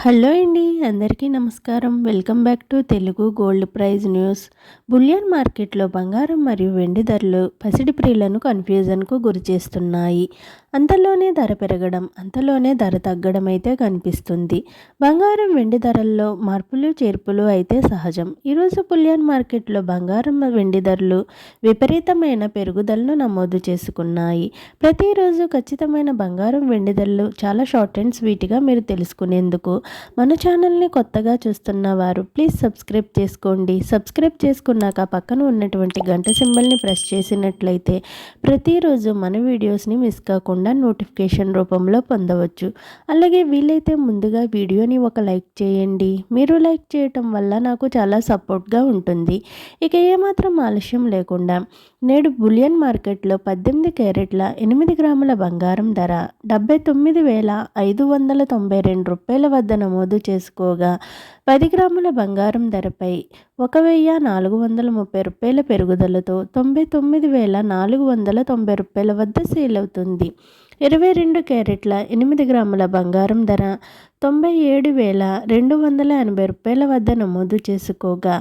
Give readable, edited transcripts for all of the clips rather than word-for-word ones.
Hello అండి, అందరికీ నమస్కారం. Welcome back to Telugu gold price news. Bullion మార్కెట్లో బంగారం మరియు వెండి ధరలు పసిడి ప్రియులను కన్ఫ్యూజన్కు గురి చేస్తున్నాయి. అంతలోనే ధర పెరగడం, అంతలోనే ధర తగ్గడం అయితే కనిపిస్తుంది. బంగారం వెండి ధరల్లో మార్పులు చేర్పులు అయితే సహజం. ఈరోజు బులియన్ మార్కెట్లో బంగారం వెండి ధరలు విపరీతమైన పెరుగుదలను నమోదు చేసుకున్నాయి. ప్రతిరోజు ఖచ్చితమైన బంగారం వెండి ధరలు చాలా షార్ట్ అండ్ స్వీట్గా మీరు తెలుసుకునేందుకు మన ఛానల్ని కొత్తగా చూస్తున్న వారు ప్లీజ్ సబ్స్క్రైబ్ చేసుకోండి. సబ్స్క్రైబ్ చేసుకున్నాక పక్కన ఉన్నటువంటి గంట సింబల్ని ప్రెస్ చేసినట్లయితే ప్రతిరోజు మన వీడియోస్ని మిస్ కాకుండా నోటిఫికేషన్ రూపంలో పొందవచ్చు. అలాగే వీలైతే ముందుగా వీడియోని ఒక లైక్ చేయండి. మీరు లైక్ చేయటం వల్ల నాకు చాలా సపోర్ట్గా ఉంటుంది. ఇక ఏమాత్రం ఆలస్యం లేకుండా నేడు బులియన్ మార్కెట్లో 18 క్యారెట్ల 8 గ్రాముల బంగారం ధర 79,592 రూపాయల వద్ద నమోదు చేసుకోగా 10 గ్రాముల బంగారం ధరపై 1,430 రూపాయల పెరుగుదలతో 99,490 రూపాయల వద్ద సేల్ అవుతుంది. 22 క్యారెట్ల 8 గ్రాముల బంగారం ధర 97,280 రూపాయల వద్ద నమోదు చేసుకోగా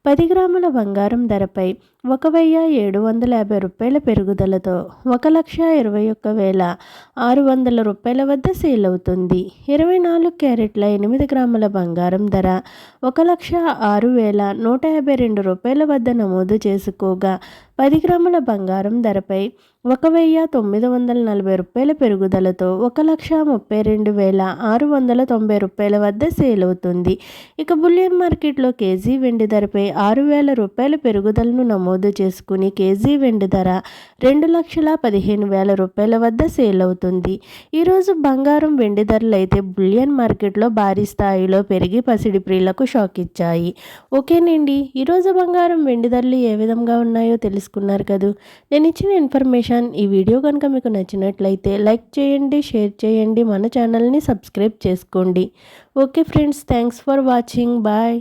10 గ్రాముల బంగారం ధరపై 1,750 రూపాయల పెరుగుదలతో 1,21,600 రూపాయల వద్ద సేల్ అవుతుంది. 24 క్యారెట్ల 8 గ్రాముల బంగారం ధర 1,06,152 రూపాయల వద్ద నమోదు చేసుకోగా 10 గ్రాముల బంగారం ధరపై 1,940 రూపాయల పెరుగుదలతో 1,32,690 రూపాయల వద్ద సేల్ అవుతుంది. ఇక బులియన్ మార్కెట్లో కేజీ వెండి ధరపై 6,000 రూపాయల పెరుగుదలను నమోదు చేసుకుని కేజీ వెండి ధర 2,15,000 రూపాయల వద్ద సేల్ అవుతుంది. ఈరోజు బంగారం వెండి ధరలు అయితే బులియన్ మార్కెట్లో భారీ స్థాయిలో పెరిగి పసిడి ప్రియులకు షాక్ ఇచ్చాయి. ఓకేనండి, ఈరోజు బంగారం వెండి ధరలు ఏ విధంగా ఉన్నాయో తెలుసుకున్నారు కదా. నేను ఇచ్చిన ఇన్ఫర్మేషన్ ఈ వీడియో కనుక మీకు నచ్చినట్లయితే లైక్ చేయండి, షేర్ చేయండి, మన ఛానల్ని సబ్స్క్రైబ్ చేసుకోండి. Okay friends, thanks for watching. Bye.